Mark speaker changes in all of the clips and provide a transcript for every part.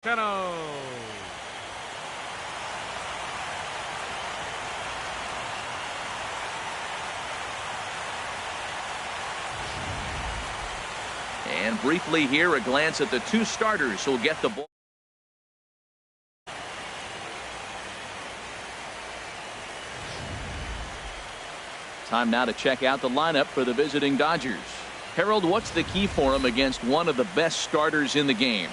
Speaker 1: Cano.
Speaker 2: And briefly here, a glance at the two starters who'll get the ball. Time now to check out the lineup for the visiting Dodgers. Harold, what's the key for him against one of the best starters in the game?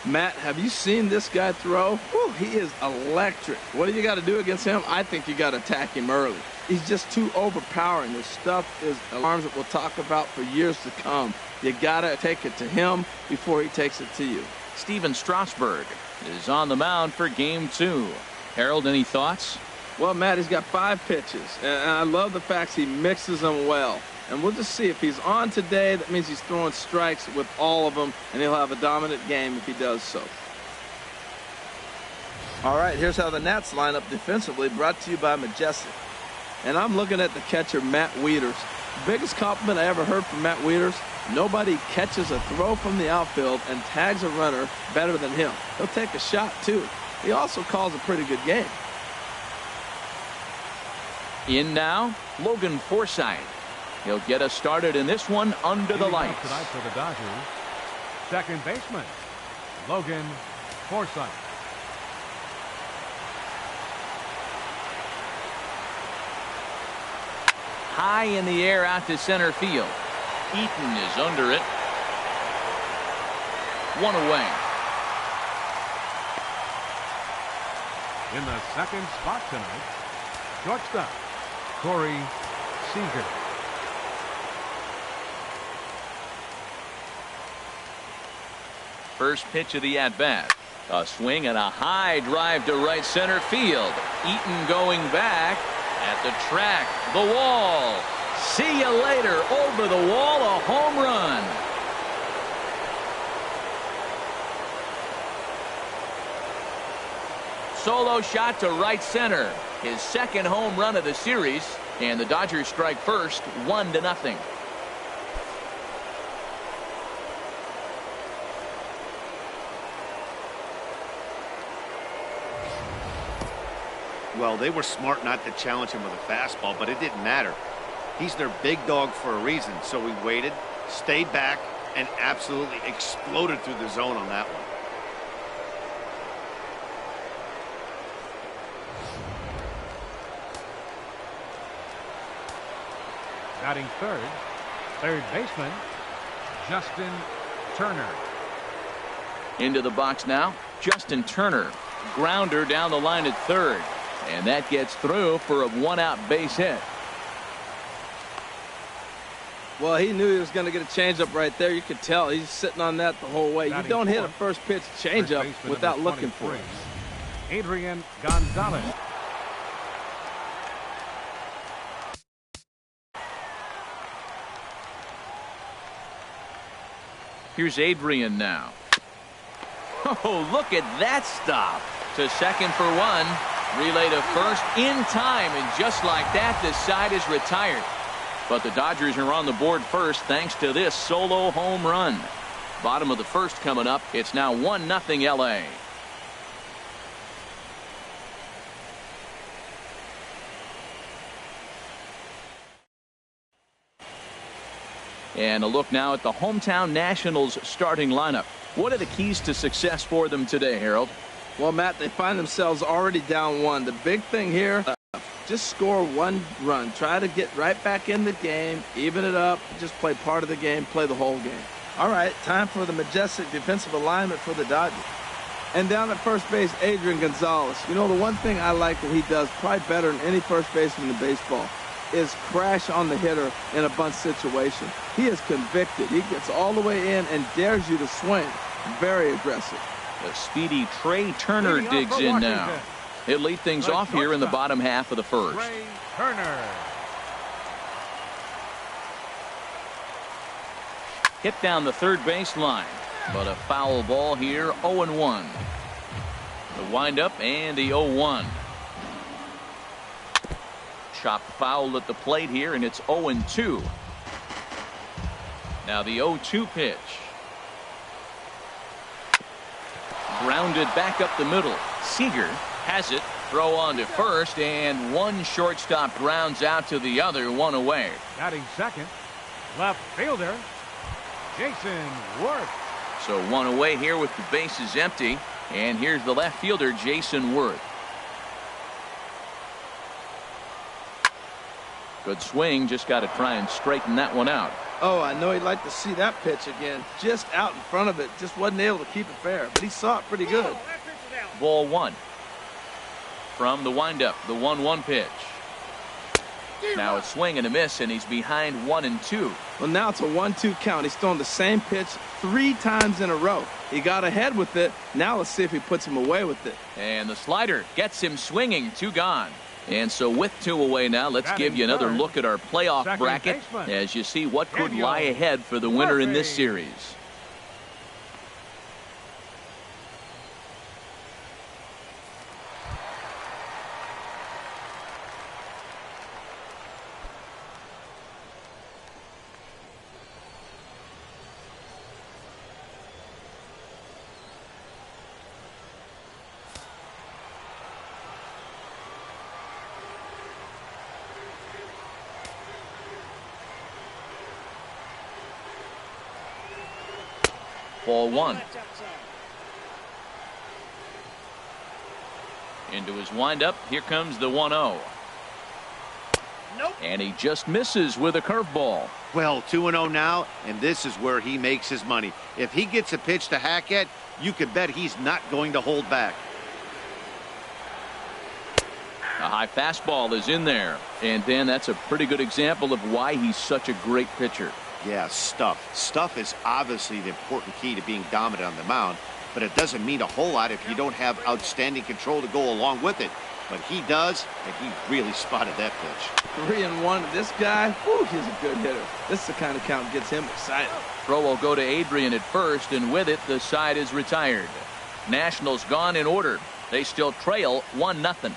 Speaker 3: Matt, have you seen this guy throw? Whew, he is electric. What do you got to do against him? I think you got to attack him early. He's just too overpowering. His stuff is alarms that we'll talk about for years to come. You got to take it to him before he takes it to you.
Speaker 2: Steven Strasburg is on the mound for game 2. Harold, any thoughts?
Speaker 3: Well, Matt, he's got 5 pitches, and I love the fact he mixes them well. And we'll just see if he's on today. That means he's throwing strikes with all of them, and he'll have a dominant game if he does so. All right, here's how the Nats line up defensively, brought to you by Majestic. And I'm looking at the catcher, Matt Wieters. The biggest compliment I ever heard from Matt Wieters: nobody catches a throw from the outfield and tags a runner better than him. He'll take a shot, too. He also calls a pretty good game.
Speaker 2: In now, Logan Forsythe. He'll get us started in this one under the lights.
Speaker 1: Tonight for the Dodgers, second baseman, Logan Forsythe.
Speaker 2: High in the air out to center field. Eaton is under it. One away.
Speaker 1: In the second spot tonight, shortstop, Corey Seager.
Speaker 2: First pitch of the at-bat. A swing and a high drive to right center field. Eaton going back at the track, the wall. See you later. Over the wall, a home run. Solo shot to right center. His second home run of the series, and the Dodgers strike first, 1-0.
Speaker 4: Well, they were smart not to challenge him with a fastball, but it didn't matter. He's their big dog for a reason, so he waited, stayed back, and absolutely exploded through the zone on that one.
Speaker 1: Batting third baseman, Justin Turner.
Speaker 2: Into the box now, Justin Turner. Grounder down the line at third. And that gets through for a one-out base hit.
Speaker 3: Well, he knew he was going to get a changeup right there. You could tell he's sitting on that the whole way. You don't hit a first pitch changeup without looking for it.
Speaker 1: Adrian Gonzalez.
Speaker 2: Here's Adrian now. Oh, look at that stop. To second for one. Relay to first in time, and just like that, the side is retired. But the Dodgers are on the board first thanks to this solo home run. Bottom of the first coming up. It's now 1-0 LA. And a look now at the hometown Nationals starting lineup. What are the keys to success for them today, Harold?
Speaker 3: Well, Matt, they find themselves already down 1. The big thing here, just score 1 run. Try to get right back in the game, even it up, just play part of the game, play the whole game. All right, time for the majestic defensive alignment for the Dodgers. And down at first base, Adrian Gonzalez. You know, the one thing I like that he does probably better than any first baseman in baseball is crash on the hitter in a bunt situation. He is convicted. He gets all the way in and dares you to swing. Very aggressive.
Speaker 2: The speedy Trey Turner digs in now. He'll lead things off here in the bottom half of the first.
Speaker 1: Trey Turner.
Speaker 2: Hit down the third baseline, but a foul ball here, 0-1. The windup and the 0-1. Chopped foul at the plate here, and it's 0-2. Now the 0-2 pitch. Grounded back up the middle. Seager has it. Throw on to first, and one shortstop grounds out to the other, one away.
Speaker 1: Batting second, left fielder, Jason Worth.
Speaker 2: So one away here with the bases empty. And here's the left fielder, Jason Worth. Good swing. Just got to try and straighten that one out.
Speaker 3: Oh, I know he'd like to see that pitch again. Just out in front of it. Just wasn't able to keep it fair. But he saw it pretty good.
Speaker 2: Ball one. From the windup, the 1-1 pitch. Now a swing and a miss, and he's behind 1-2.
Speaker 3: Well, now it's a 1-2 count. He's thrown the same pitch 3 times in a row. He got ahead with it. Now let's see if he puts him away with it.
Speaker 2: And the slider gets him swinging. 2 gone. And so with 2 away now, let's give you another look at our playoff bracket as you see what could lie ahead for the winner in this series. Ball one. Into his windup. Here comes the 1-0. Nope. And he just misses with a curveball.
Speaker 4: Well, 2-0 now, and this is where he makes his money. If he gets a pitch to hack at, you can bet he's not going to hold back.
Speaker 2: A high fastball is in there. And Dan, that's a pretty good example of why he's such a great pitcher.
Speaker 4: Yeah, stuff. Stuff is obviously the important key to being dominant on the mound, but it doesn't mean a whole lot if you don't have outstanding control to go along with it. But he does, and he really spotted that pitch.
Speaker 3: 3-1. This guy, whew, he's a good hitter. This is the kind of count that gets him excited.
Speaker 2: Throw will go to Adrian at first, and with it, the side is retired. Nationals gone in order. They still trail 1-0.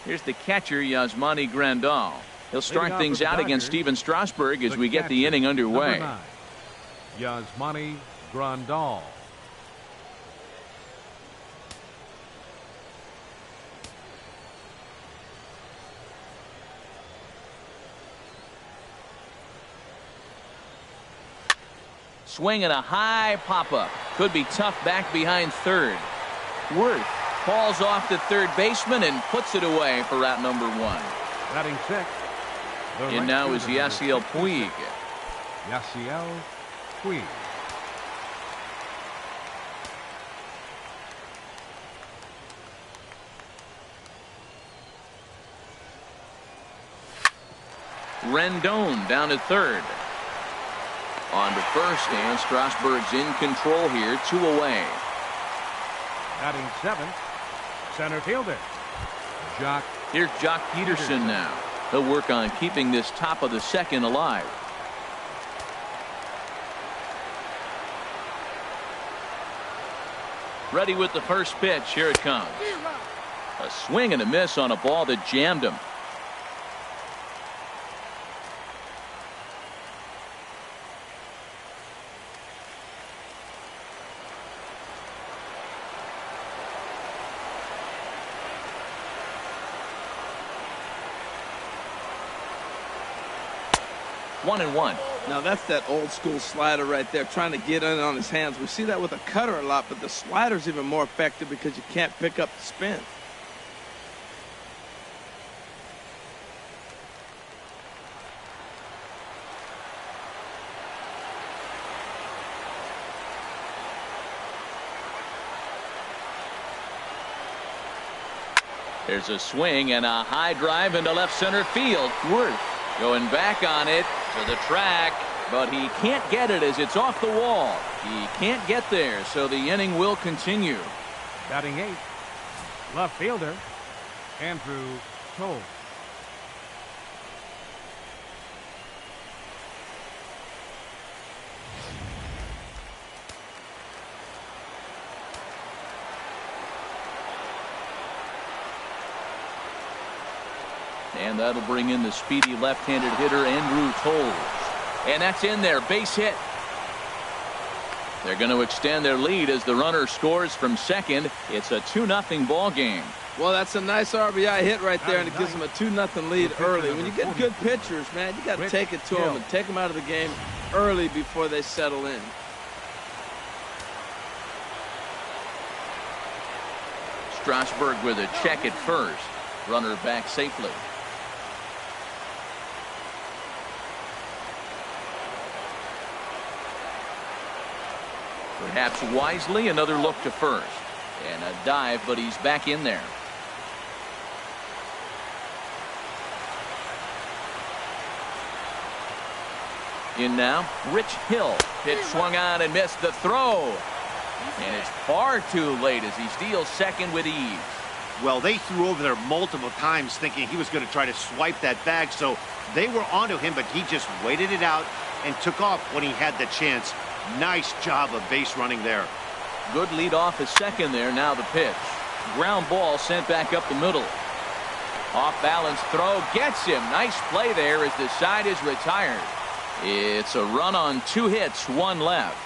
Speaker 2: Here's the catcher, Yasmani Grandal. He'll start things out against Steven Strasburg as we get the inning underway.
Speaker 1: Yasmani Grandal.
Speaker 2: Swing and a high pop-up. Could be tough back behind third. Worth falls off the third baseman and puts it away for out number 1.
Speaker 1: Batting sixth.
Speaker 2: And now is Yasiel Puig.
Speaker 1: Yasiel Puig.
Speaker 2: Rendon down to third. On to first, and Strasburg's in control here, 2 away.
Speaker 1: Batting seventh, center fielder, Jock.
Speaker 2: Here's Jock Peterson now. He'll work on keeping this top of the second alive. Ready with the first pitch. Here it comes. A swing and a miss on a ball that jammed him. One and one.
Speaker 3: Now that's that old school slider right there, trying to get in on his hands. We see that with a cutter a lot, but the slider's even more effective because you can't pick up the spin.
Speaker 2: There's a swing and a high drive into left center field. Worth going back on it to the track, but he can't get it as it's off the wall. He can't get there, so the inning will continue.
Speaker 1: Batting eighth, left fielder, Andrew Toll.
Speaker 2: And that'll bring in the speedy left-handed hitter Andrew Toles. And that's in there. Base hit. They're going to extend their lead as the runner scores from second. It's a 2-0 ball game.
Speaker 3: Well, that's a nice RBI hit right there, and it gives them a 2-0 lead early. When you get good pitchers, man, you got to take it to them and take them out of the game early before they settle in.
Speaker 2: Strasburg with a check at first. Runner back safely. Perhaps wisely, another look to first. And a dive, but he's back in there. In now, Rich Hill. Pitch swung on and missed the throw. And it's far too late as he steals second with ease.
Speaker 4: Well, they threw over there multiple times thinking he was going to try to swipe that bag, so they were onto him, but he just waited it out and took off when he had the chance. Nice job of base running there.
Speaker 2: Good lead off at second there. Now the pitch. Ground ball sent back up the middle. Off balance throw gets him. Nice play there as the side is retired. It's a run on 2 hits, 1 left.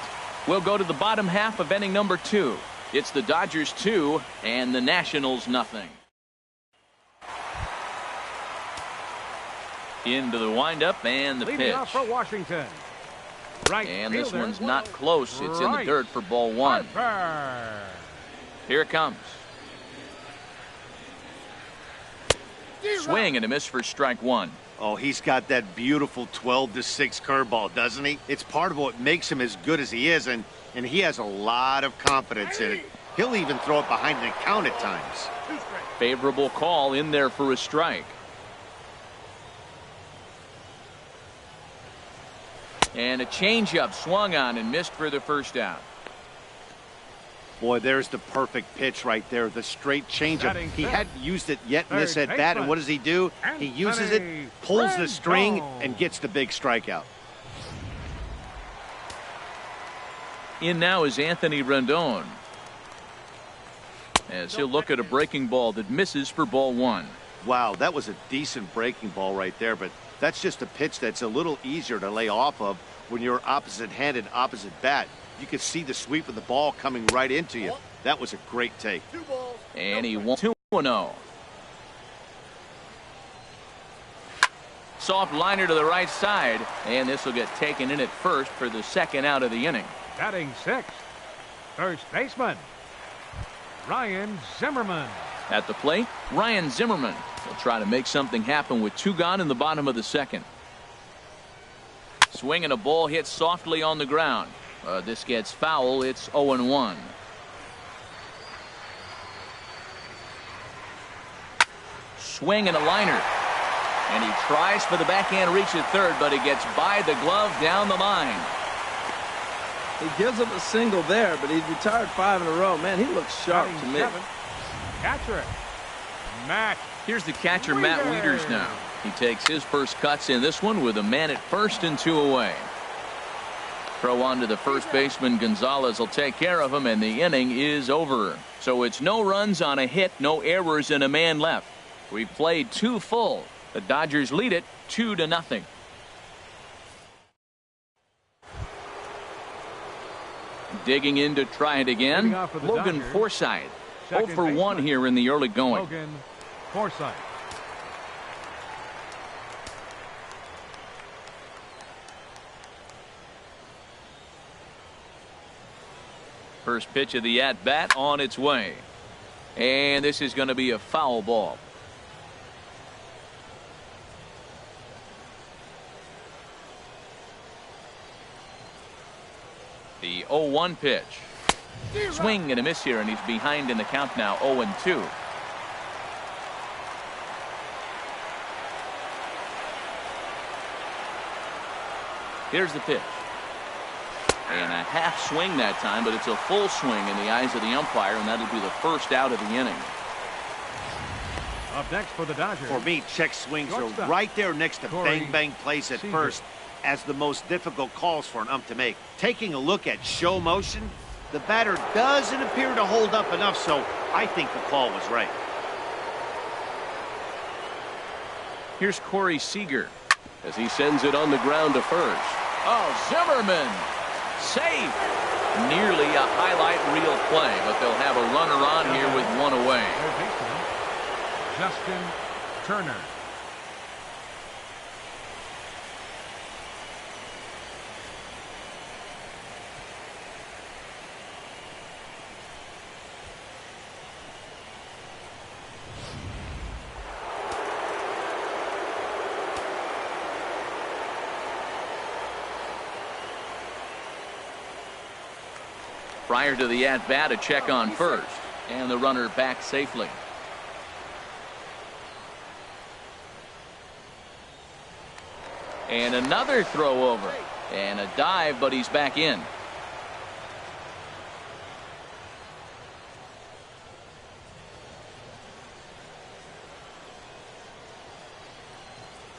Speaker 2: We'll go to the bottom half of inning number 2. It's the Dodgers 2 and the Nationals nothing. Into the windup and the
Speaker 1: Leading
Speaker 2: pitch.
Speaker 1: off for Washington. Right
Speaker 2: And this
Speaker 1: fielder,
Speaker 2: one's not close. It's in the
Speaker 1: right.
Speaker 2: dirt for ball 1.
Speaker 1: Harper.
Speaker 2: Here it comes. Swing and a miss for strike 1.
Speaker 4: Oh, he's got that beautiful 12-6 curveball, doesn't he? It's part of what makes him as good as he is, and he has a lot of confidence in it. He'll even throw it behind an account at times.
Speaker 2: Favorable call in there for a strike. And a changeup swung on and missed for the first out.
Speaker 4: Boy, there's the perfect pitch right there. The straight changeup. He hadn't used it yet in this at bat, and what does he do? He uses it, pulls the string, and gets the big strikeout.
Speaker 2: In now is Anthony Rendon, as he'll look at a breaking ball that misses for ball 1.
Speaker 4: Wow, that was a decent breaking ball right there, but that's just a pitch that's a little easier to lay off of when you're opposite-handed, opposite bat. You could see the sweep of the ball coming right into you. That was a great take.
Speaker 2: And he won 2-0. Soft liner to the right side, and this will get taken in at first for the second out of the inning.
Speaker 1: Batting 6th. First baseman, Ryan Zimmerman.
Speaker 2: At the plate, Ryan Zimmerman will try to make something happen with 2 gone in the bottom of the second. Swing and a ball hit softly on the ground. This gets foul. It's 0-1. Swing and a liner. And he tries for the backhand reach at third, but he gets by the glove down the line.
Speaker 3: He gives up a single there, but he's retired 5 in a row. Man, he looks sharp to me.
Speaker 1: Catcher, Matt.
Speaker 2: Here's the catcher, Matt Wieters now. He takes his first cuts in this one with a man at first and 2 away. Throw on to the first baseman. Gonzalez will take care of him, and the inning is over. So it's no runs on a hit, no errors, and a man left. We've played 2 full. The Dodgers lead it 2-0. Digging in to try it again, Logan
Speaker 1: Dodgers,
Speaker 2: Forsythe. 0 for 1 here in the early going.
Speaker 1: Logan Forsythe.
Speaker 2: First pitch of the at-bat on its way. And this is going to be a foul ball. The 0-1 pitch. Swing and a miss here, and he's behind in the count now, 0-2. Here's the pitch. And a half swing that time, but it's a full swing in the eyes of the umpire, and that'll be the first out of the inning.
Speaker 1: Up next for the Dodgers.
Speaker 4: For me, check swings are right there next to bang-bang plays at first as the most difficult calls for an ump to make. Taking a look at show motion, the batter doesn't appear to hold up enough, so I think the call was right.
Speaker 2: Here's Corey Seager.
Speaker 5: As he sends it on the ground to first.
Speaker 2: Oh, Zimmerman. Safe. Nearly a highlight reel play, but they'll have a runner on here with one away.
Speaker 1: Justin Turner.
Speaker 2: Prior to the at-bat, a check on first, and the runner back safely. And another throw over, and a dive, but he's back in.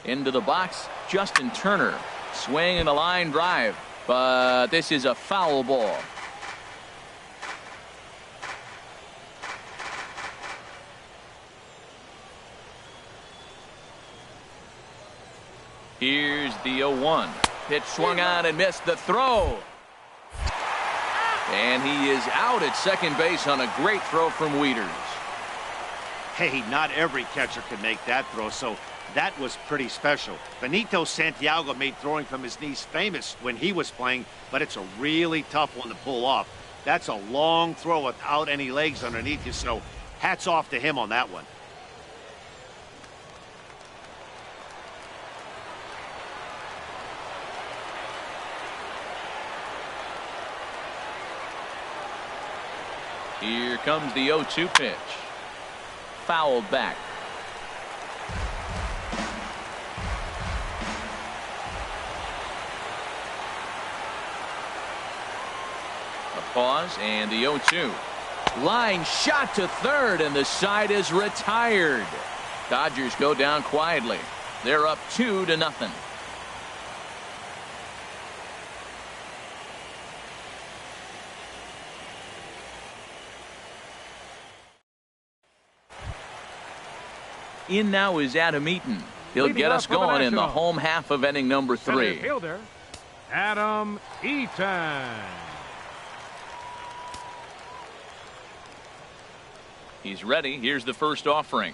Speaker 2: Into the box, Justin Turner, swinging a line drive, but this is a foul ball. Here's the 0-1. Pitch swung on and missed the throw. And he is out at second base on a great throw from Wieters.
Speaker 4: Hey, not every catcher can make that throw, so that was pretty special. Benito Santiago made throwing from his knees famous when he was playing, but it's a really tough one to pull off. That's a long throw without any legs underneath you, so hats off to him on that one.
Speaker 2: Here comes the 0-2 pitch. Fouled back. A pause and the 0-2. Line shot to third, and the side is retired. Dodgers go down quietly. They're up 2-0. In now is Adam Eaton. He'll get us going in the home half of inning number 3.
Speaker 1: Fielder, Adam Eaton.
Speaker 2: He's ready. Here's the first offering.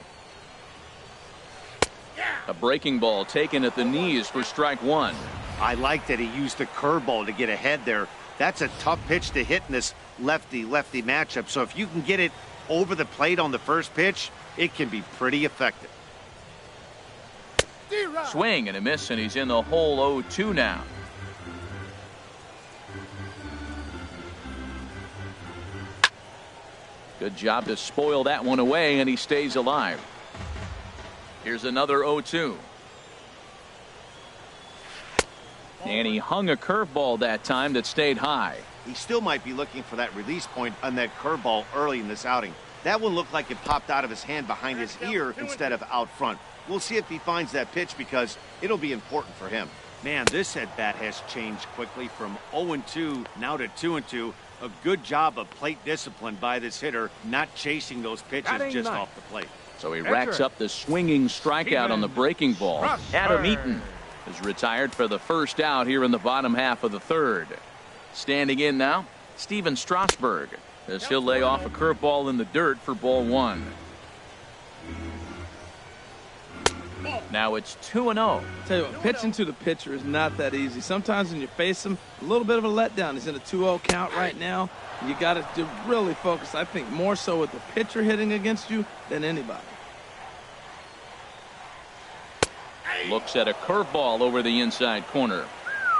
Speaker 2: A breaking ball taken at the knees for strike 1.
Speaker 4: I like that he used the curveball to get ahead there. That's a tough pitch to hit in this lefty-lefty matchup. So if you can get it over the plate on the first pitch, it can be pretty effective.
Speaker 2: Swing and a miss, and he's in the hole 0-2 now. Good job to spoil that one away, and he stays alive. Here's another 0-2. And he hung a curveball that time that stayed high.
Speaker 4: He still might be looking for that release point on that curveball early in this outing. That one looked like it popped out of his hand behind his ear instead of out front. We'll see if he finds that pitch because it'll be important for him. Man, this at-bat has changed quickly from 0-2 now to 2-2. A good job of plate discipline by this hitter, not chasing those pitches just off the plate.
Speaker 2: So he racks up the swinging strikeout on the breaking ball. Adam Eaton is retired for the first out here in the bottom half of the 3rd. Standing in now, Steven Strasburg, as he'll lay off a curveball in the dirt for ball 1. Now it's 2-0.
Speaker 3: Tell you what, pitching to the pitcher is not that easy. Sometimes when you face him, a little bit of a letdown. He's in a 2-0 count right now. You got to really focus, I think, more so with the pitcher hitting against you than anybody.
Speaker 2: Looks at a curveball over the inside corner.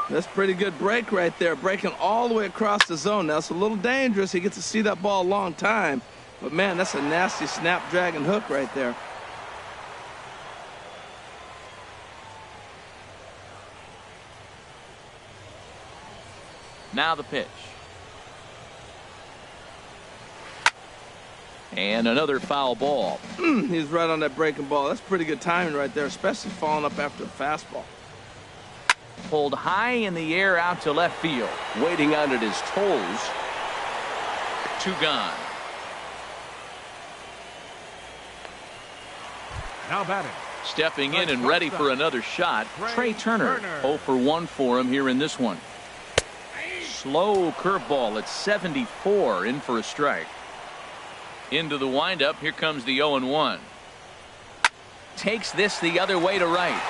Speaker 3: That's pretty good break right there, breaking all the way across the zone. Now, it's a little dangerous. He gets to see that ball a long time. But, man, that's a nasty snap-dragon hook right there.
Speaker 2: Now the pitch. And another foul ball.
Speaker 3: He's right on that breaking ball. That's pretty good timing right there, especially falling up after a fastball.
Speaker 2: Pulled high in the air out to left field. Waiting on it his toes. 2 gone.
Speaker 1: Now batting,
Speaker 2: Stepping in and ready for another shot, Trey Turner. 0 for 1 for him here in this one. Slow curveball at 74, in for a strike. Into the windup, here comes the 0-1. Takes this the other way to right.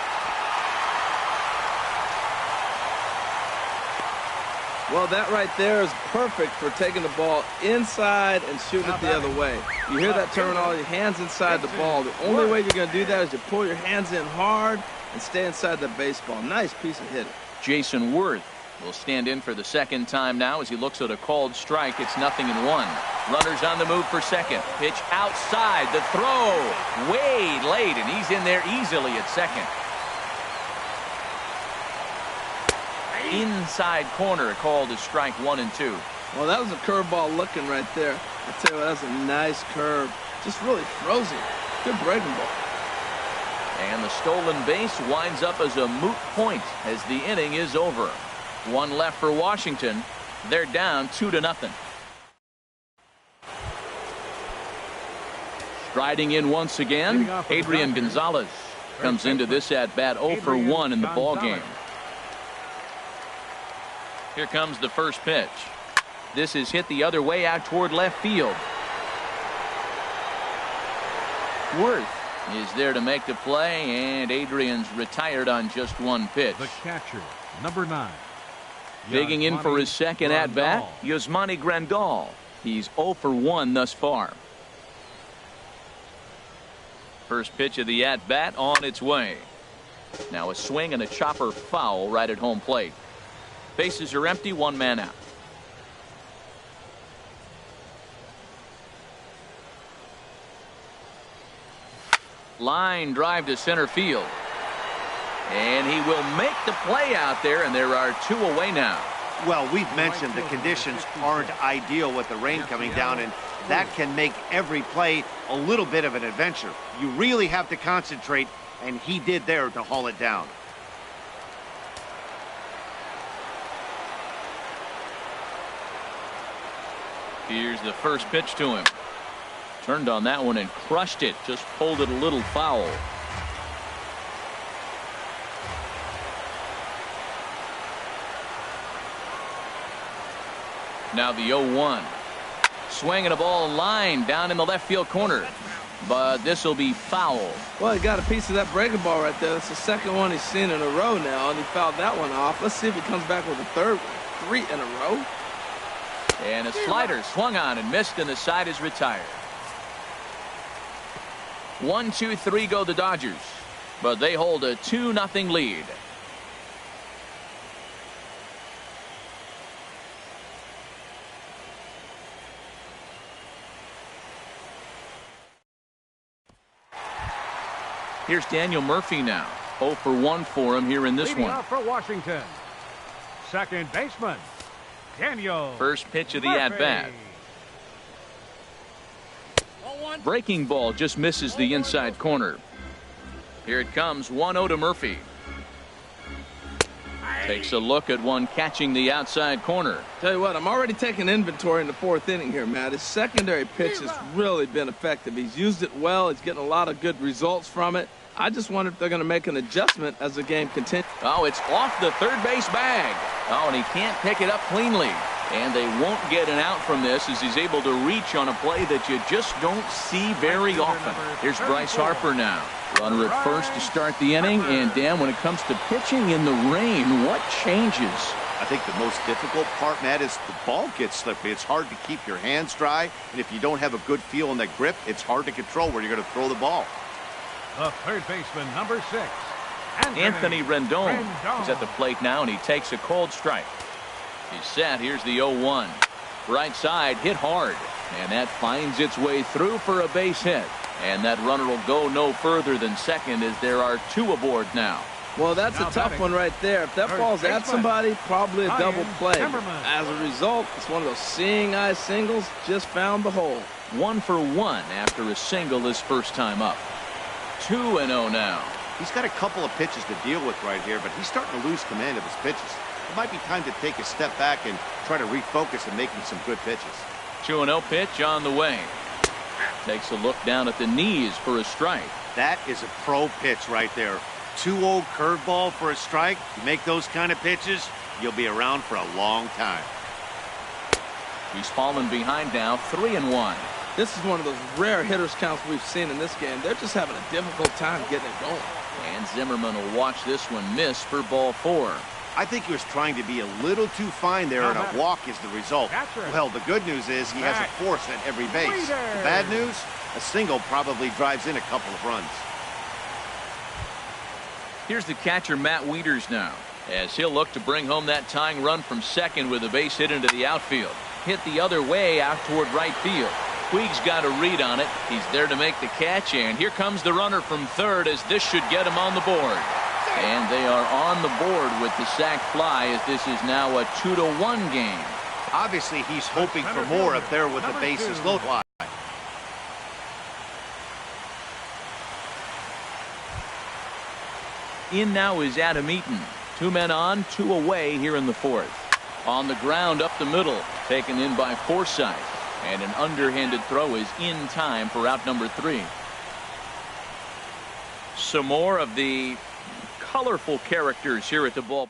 Speaker 3: Well, that right there is perfect for taking the ball inside and shooting it the other way. You hear that terminology, hands inside the ball. The only way you're going to do that is to pull your hands in hard and stay inside the baseball. Nice piece of hitting.
Speaker 2: Jason Worth will stand in for the second time now as he looks at a called strike. It's 0-1. Runners on the move for second. Pitch outside. The throw way late, and he's in there easily at second. Inside corner, called as strike 1 and 2.
Speaker 3: Well, that was a curveball looking right there. I tell you what, that's a nice curve. Just really frozen. Good breaking ball.
Speaker 2: And the stolen base winds up as a moot point as the inning is over. One left for Washington. They're down 2-0. Striding in once again, Adrian Gonzalez comes into this at bat 0 for 1 in the ball game. Here comes the first pitch. This is hit the other way out toward left field. Worth is there to make the play, and Adrian's retired on just one pitch.
Speaker 1: The catcher, number 9.
Speaker 2: Digging in for his second at bat, Yasmani Grandal. He's 0 for 1 thus far. First pitch of the at bat on its way. Now a swing and a chopper foul right at home plate. Bases are empty, one man out. Line drive to center field. And he will make the play out there, and there are 2 away now.
Speaker 4: Well, we've mentioned the conditions aren't ideal with the rain coming down, and that can make every play a little bit of an adventure. You really have to concentrate, and he did there to haul it down.
Speaker 2: Here's the first pitch to him. Turned on that one and crushed it. Just pulled it a little foul. Now the 0-1. Swinging a ball line down in the left field corner. But this will be foul.
Speaker 3: Well, he got a piece of that breaking ball right there. That's the second one he's seen in a row now, and he fouled that one off. Let's see if he comes back with a third one. 3 in a row.
Speaker 2: And a slider swung on and missed, and the side is retired. 1, 2, 3 go the Dodgers, but they hold a 2-0 lead. Here's Daniel Murphy now. 0 for 1 for him here in this
Speaker 1: Leading
Speaker 2: one.
Speaker 1: off for Washington, second baseman, Daniel.
Speaker 2: First pitch of the at-bat. Breaking ball just misses the inside corner. Here it comes, 1-0 to Murphy. Takes a look at one catching the outside corner.
Speaker 3: Tell you what, I'm already taking inventory in the 4th inning here, Matt. His secondary pitch has really been effective. He's used it well. He's getting a lot of good results from it. I just wonder if they're going to make an adjustment as the game continues.
Speaker 2: Oh, it's off the third base bag. Oh, and he can't pick it up cleanly. And they won't get an out from this as he's able to reach on a play that you just don't see very often. Here's Bryce Harper now. Runner at first to start the inning. And, Dan, when it comes to pitching in the rain, what changes?
Speaker 4: I think the most difficult part, Matt, is the ball gets slippery. It's hard to keep your hands dry. And if you don't have a good feel in that grip, it's hard to control where you're going to throw the ball.
Speaker 1: The third baseman, number 6,
Speaker 2: Anthony Rendon is at the plate now, and he takes a cold strike. He's set. Here's the 0-1. Right side, hit hard. And that finds its way through for a base hit. And that runner will go no further than second as there are 2 aboard now.
Speaker 3: Well, that's a tough one right there. If that falls at somebody, probably a double play. As a result, it's one of those seeing eye singles. Just found the hole.
Speaker 2: 1 for 1 after a single his first time up. 2-0 now.
Speaker 4: He's got a couple of pitches to deal with right here, but he's starting to lose command of his pitches. It might be time to take a step back and try to refocus and making some good pitches.
Speaker 2: 2-0 pitch on the way. Takes a look down at the knees for a strike.
Speaker 4: That is a pro pitch right there. 2-0 curveball for a strike. You make those kind of pitches, you'll be around for a long time.
Speaker 2: He's fallen behind now, 3-1.
Speaker 3: This is one of those rare hitters counts we've seen in this game. They're just having a difficult time getting it going.
Speaker 2: And Zimmerman will watch this one miss for ball 4.
Speaker 4: I think he was trying to be a little too fine there, and a walk is the result. Well, the good news is he has a force at every base. The bad news, a single probably drives in a couple of runs.
Speaker 2: Here's the catcher, Matt Wieters, now, as he'll look to bring home that tying run from second with a base hit into the outfield. Hit the other way out toward right field. Puig's got a read on it. He's there to make the catch, and here comes the runner from third, as this should get him on the board. And they are on the board with the sac fly, as this is now a 2-1 game.
Speaker 4: Obviously, he's hoping for more up there with the bases loaded.
Speaker 2: In now is Adam Eaton. 2 men on, 2 away here in the 4th. On the ground up the middle, taken in by Forsythe. And an underhanded throw is in time for out number 3. Some more of the colorful characters here at the ball.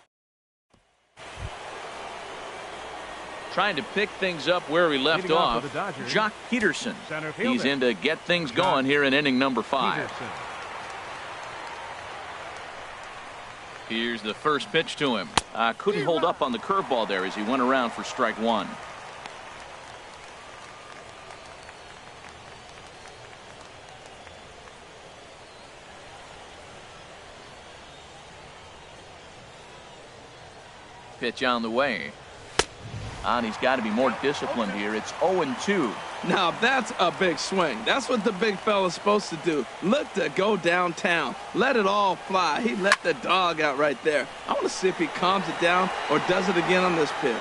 Speaker 2: Trying to pick things up where we left off. Jock Peterson. He's in to get things going here in inning number 5. Here's the first pitch to him. Couldn't hold up on the curveball there as he went around for strike 1. Pitch on the way. And he's got to be more disciplined here. It's 0-2.
Speaker 3: Now that's a big swing. That's what the big fella's supposed to do. Look to go downtown. Let it all fly. He let the dog out right there. I want to see if he calms it down or does it again on this pitch.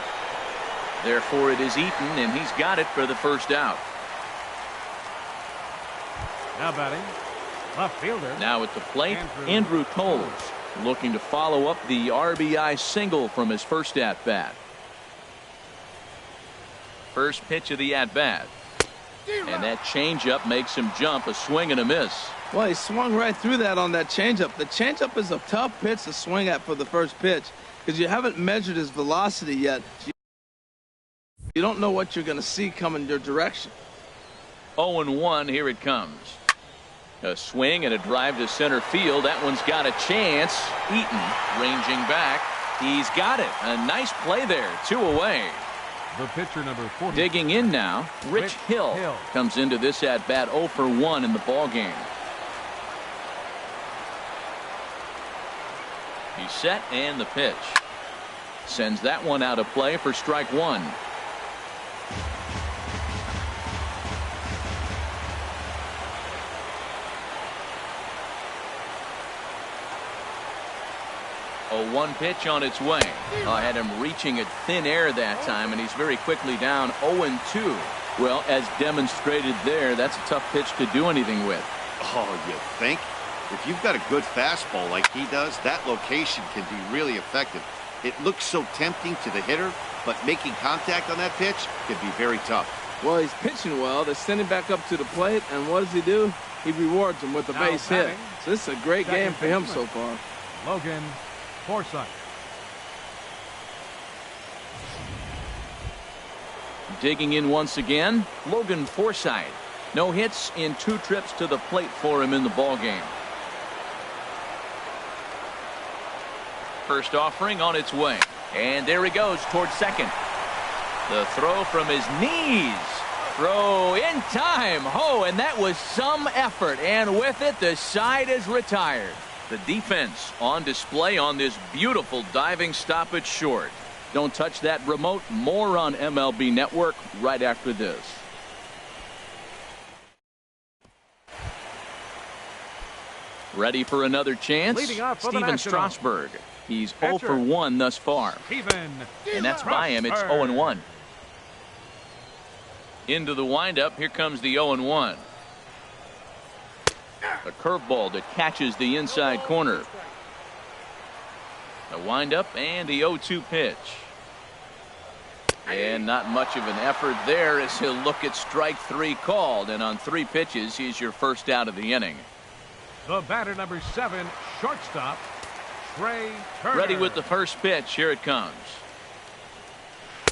Speaker 2: Therefore it is Eaton, and he's got it for the first out.
Speaker 1: Now batting, left fielder.
Speaker 2: Now at the plate, Andrew Toles, looking to follow up the RBI single from his first at-bat. First pitch of the at-bat. And that changeup makes him jump, a swing and a miss.
Speaker 3: Well, he swung right through that on that changeup. The changeup is a tough pitch to swing at for the first pitch because you haven't measured his velocity yet. You don't know what you're going to see coming your direction.
Speaker 2: 0-1, here it comes. A swing and a drive to center field. That one's got a chance. Eaton ranging back. He's got it. A nice play there. 2 away.
Speaker 1: The pitcher number 40.
Speaker 2: Digging in now, Rich Hill comes into this at bat 0 for 1 in the ball game. He's set, and the pitch sends that one out of play for strike 1. A 1 pitch on its way. I had him reaching at thin air that time, and he's very quickly down 0-2. Well, as demonstrated there, that's a tough pitch to do anything with.
Speaker 4: Oh, you think? If you've got a good fastball like he does, that location can be really effective. It looks so tempting to the hitter, but making contact on that pitch can be very tough.
Speaker 3: Well, he's pitching well. They send him back up to the plate, and what does he do? He rewards him with a base hit. So this is a great game for him so far.
Speaker 1: Logan Forsythe.
Speaker 2: Digging in once again, Logan Forsythe. No hits in 2 trips to the plate for him in the ball game. First offering on its way, and there he goes towards second. The throw from his knees. Throw in time. Oh, and that was some effort, and with it the side is retired. The defense on display on this beautiful diving stoppage short. Don't touch that remote. More on MLB Network right after this. Ready for another chance? Steven Strasburg. He's 0 for 1 thus far. And that's by him. It's 0-1. Into the windup. Here comes the 0-1. A curveball that catches the inside corner. The windup and the 0-2 pitch. And not much of an effort there as he'll look at strike 3 called. And on 3 pitches, he's your first out of the inning.
Speaker 1: The batter, number 7, shortstop, Trey Turner.
Speaker 2: Ready with the first pitch. Here it comes.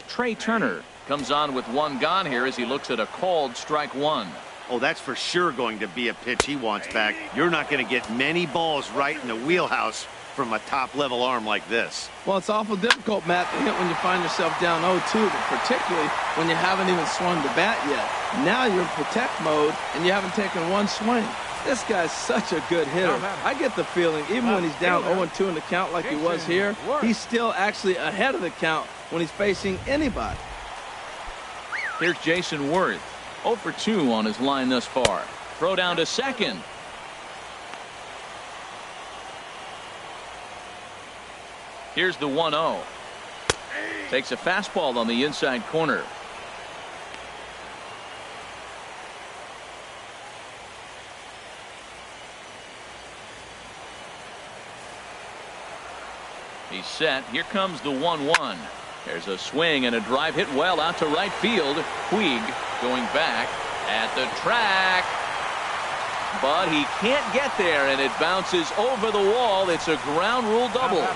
Speaker 2: Trey Turner comes on with one gone here as he looks at a called strike one.
Speaker 4: Oh, that's for sure going to be a pitch he wants back. You're not going to get many balls right in the wheelhouse from a top-level arm like this.
Speaker 3: Well, it's awful difficult, Matt, to hit when you find yourself down 0-2, but particularly when you haven't even swung the bat yet. Now you're in protect mode, and you haven't taken one swing. This guy's such a good hitter. I get the feeling, even when he's down 0-2 in the count like he was here, he's still actually ahead of the count when he's facing anybody.
Speaker 2: Here's Jason Worth. 0 for 2 on his line thus far. Throw down to second. Here's the 1-0. Takes a fastball on the inside corner. He's set. Here comes the 1-1. There's a swing and a drive hit well out to right field. Puig going back at the track. But he can't get there, and it bounces over the wall. It's a ground rule double.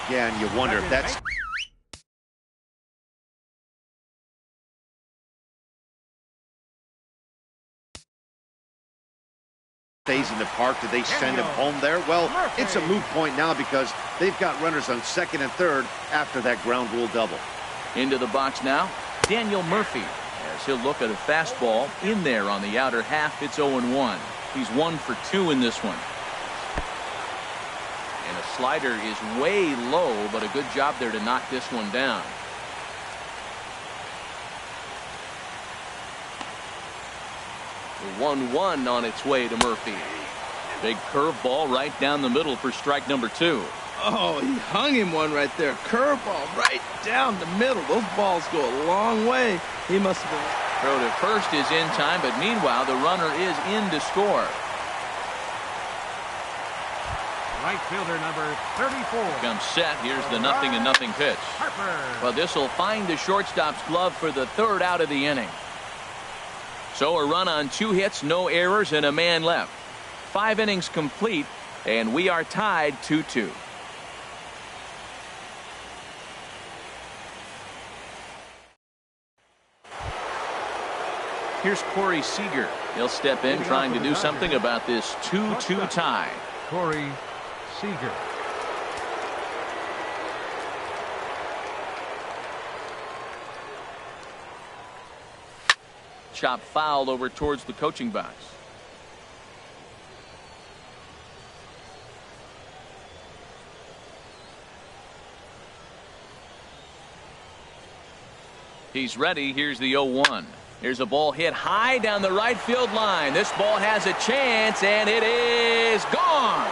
Speaker 4: Yeah, and you wonder if that's stays in the park. Did they send him home there? Well, it's a moot point now because they've got runners on second and third after that ground rule double.
Speaker 2: Into the box now, Daniel Murphy, as he'll look at a fastball in there on the outer half. It's 0-1. He's 1 for 2 in this one. And a slider is way low, but a good job there to knock this one down. The 1-1 on its way to Murphy. Big curveball right down the middle for strike number 2.
Speaker 3: Oh, he hung him one right there. Curveball right down the middle. Those balls go a long way. He must have been.
Speaker 2: Throw to first is in time, but meanwhile the runner is in to score.
Speaker 1: Right fielder, number 34.
Speaker 2: Comes set. Here's the 0-0 pitch.
Speaker 1: Harper.
Speaker 2: Well, this will find the shortstop's glove for the third out of the inning. So a run on 2 hits, no errors, and a man left. 5 innings complete, and we are tied 2-2. Here's Corey Seager. He'll step in trying to do something about this 2-2 tie.
Speaker 1: Corey Seager.
Speaker 2: Chop foul over towards the coaching box. He's ready. Here's the 0-1. Here's a ball hit high down the right field line. This ball has a chance, and it is gone.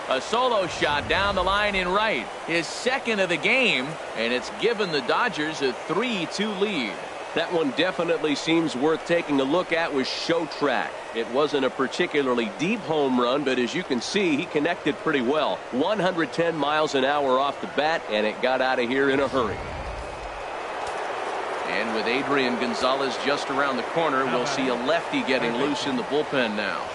Speaker 2: A solo shot down the line in right. His second of the game, and it's given the Dodgers a 3-2 lead.
Speaker 5: That one definitely seems worth taking a look at with show track. It wasn't a particularly deep home run, but as you can see, he connected pretty well. 110 miles an hour off the bat, and it got out of here in a hurry.
Speaker 2: And with Adrian Gonzalez just around the corner, we'll see a lefty getting loose in the bullpen now.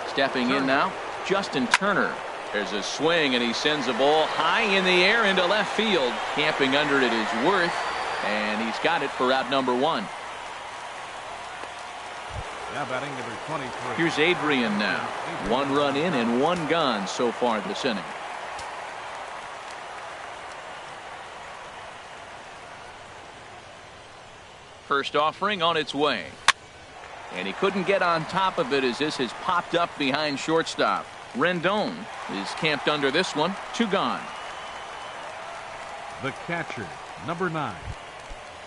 Speaker 2: Stepping in now, Justin Turner. There's a swing, and he sends a ball high in the air into left field. Camping under it is Worth, and he's got it for out number 1.
Speaker 1: Now batting number 23.
Speaker 2: Here's Adrian now. 1 run in and 1 gone so far this inning. First offering on its way. And he couldn't get on top of it as this has popped up behind shortstop. Rendon is camped under this one. 2 gone.
Speaker 1: The catcher, number 9.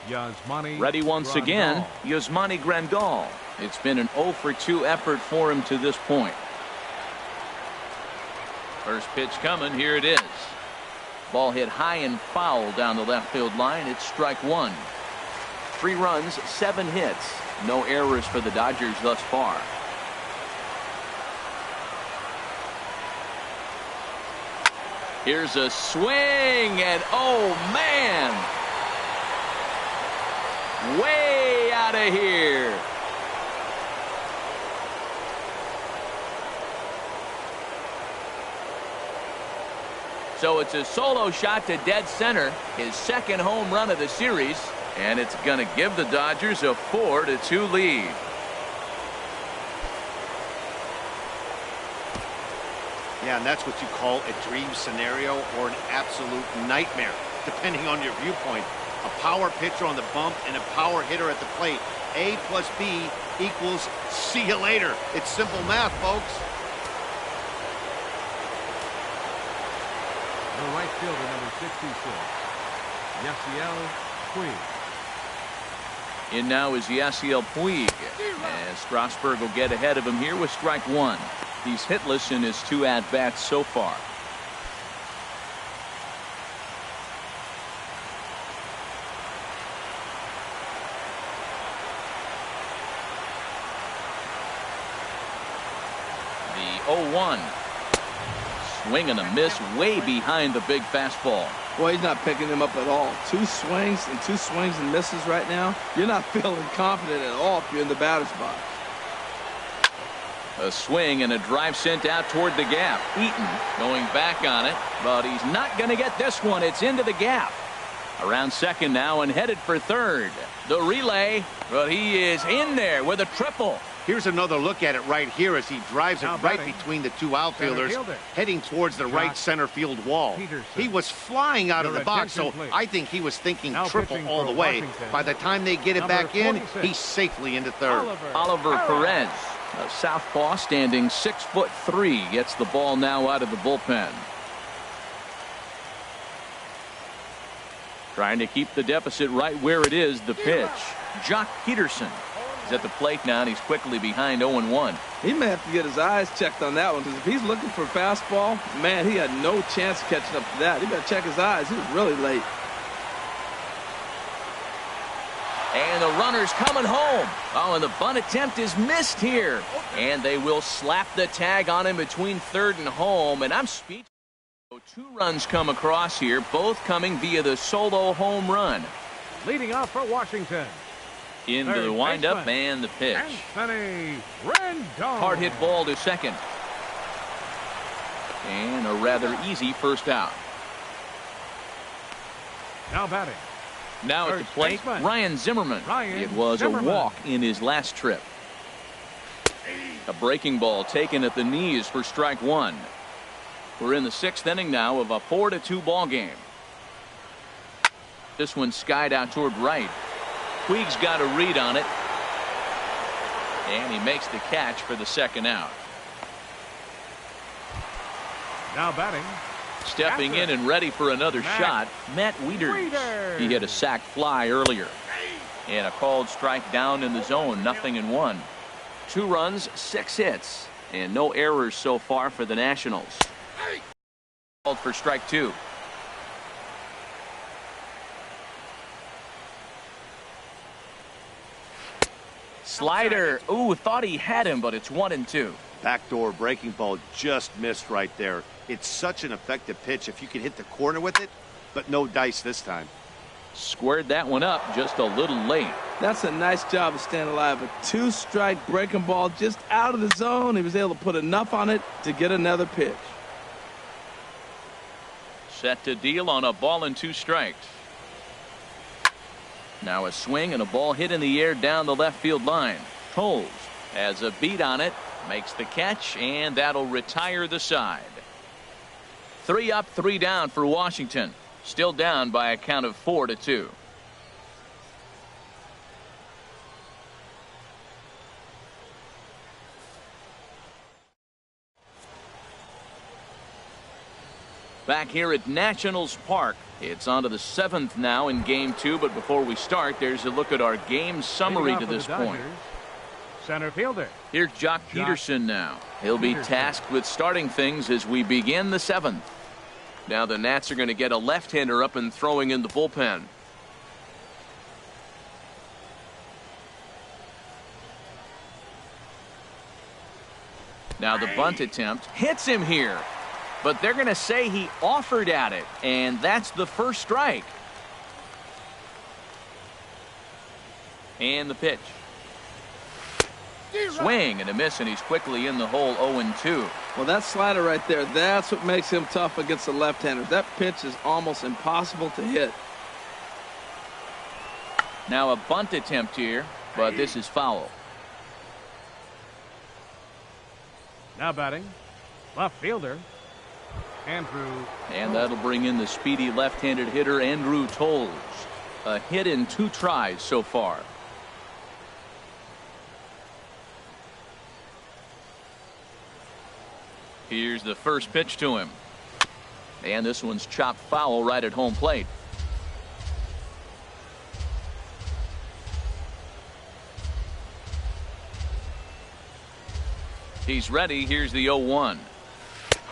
Speaker 1: Yasmani.
Speaker 2: Ready once
Speaker 1: Grandal.
Speaker 2: again, Yasmani Grandal. It's been an 0 for 2 effort for him to this point. First pitch coming. Here it is. Ball hit high and foul down the left field line. It's strike 1. 3 runs, 7 hits. No errors for the Dodgers thus far. Here's a swing, and oh man!
Speaker 5: Way out of here.
Speaker 2: So it's a solo shot to dead center, his second home run of the series, and it's going to give the Dodgers a 4-2 lead.
Speaker 4: Yeah, and that's what you call a dream scenario or an absolute nightmare, depending on your viewpoint. A power pitcher on the bump and a power hitter at the plate. A plus B equals see you later. It's simple math, folks.
Speaker 1: The right fielder, number 66, Yasiel Puig.
Speaker 2: In now is Yasiel Puig, as Strasburg will get ahead of him here with strike one. He's hitless in his 2 at-bats so far. The 0-1. Swing and a miss way behind the big fastball.
Speaker 3: Boy, he's not picking him up at all. 2 swings and misses right now. You're not feeling confident at all if you're in the batter's box.
Speaker 2: A swing and a drive sent out toward the gap. Eaton going back on it, but he's not going to get this one. It's into the gap. Around second now and headed for third. The relay, but he is in there with a triple.
Speaker 4: Here's another look at it right here as he drives it right between the 2 outfielders, heading towards the right center field wall. He was flying out of the box, so I think he was thinking triple all the way. By the time they get it back in, he's safely into third.
Speaker 2: Oliver Perez, a southpaw standing 6'3", gets the ball now out of the bullpen. Trying to keep the deficit right where it is. The pitch. Jock Peterson is at the plate now, and he's quickly behind 0-1.
Speaker 3: He may have to get his eyes checked on that one, because if he's looking for a fastball, man, he had no chance of catching up to that. He better check his eyes. He was really late.
Speaker 2: And the runner's coming home. Oh, and the bunt attempt is missed here. And they will slap the tag on him between third and home. And I'm speechless. 2 runs come across here, both coming via the solo home run.
Speaker 1: Leading off for Washington.
Speaker 2: Into the windup and the pitch.
Speaker 1: Anthony Rendon.
Speaker 2: Hard hit ball to second. And a rather easy first out.
Speaker 1: Now batting.
Speaker 2: Now at the plate, Ryan Zimmerman. It was a walk in his last trip. A breaking ball taken at the knees for strike one. We're in the 6th inning now of a 4-2 ball game. This one skied out toward right. Puig's got a read on it. And he makes the catch for the second out.
Speaker 1: Now batting.
Speaker 2: Stepping in and ready for another shot, Matt Wieters. He hit a sac fly earlier. And a called strike down in the zone, 0-1. 2 runs, 6 hits, and no errors so far for the Nationals. Called for strike 2. Slider. Ooh, thought he had him, but it's 1-2.
Speaker 4: Backdoor breaking ball just missed right there. It's such an effective pitch if you can hit the corner with it, but no dice this time.
Speaker 2: Squared that one up just a little late.
Speaker 3: That's a nice job of staying alive. A 2-strike breaking ball just out of the zone. He was able to put enough on it to get another pitch.
Speaker 2: Set to deal on a ball and 2 strikes. Now a swing and a ball hit in the air down the left field line. Toles has a beat on it, makes the catch, and that'll retire the side. 3 up, 3 down for Washington. Still down by a count of 4-2. Back here at Nationals Park, it's on to the 7th now in Game 2. But before we start, there's a look at our game summary to this point.
Speaker 1: Center fielder.
Speaker 2: Here's Jock Peterson now. He'll be tasked with starting things as we begin the 7th. Now the Nats are going to get a left-hander up and throwing in the bullpen. Now the bunt attempt hits him here. But they're going to say he offered at it, and that's the first strike. And the pitch. Swing and a miss, and he's quickly in the hole. 0-2.
Speaker 3: Well, that slider right there, that's what makes him tough against the left-handers. That pitch is almost impossible to hit.
Speaker 2: Now a bunt attempt here, but this is foul.
Speaker 1: Now batting, left fielder, Andrew.
Speaker 2: And that'll bring in the speedy left-handed hitter, Andrew Toles. A hit in 2 tries so far. Here's the first pitch to him. And this one's chopped foul right at home plate. He's ready. Here's the 0-1.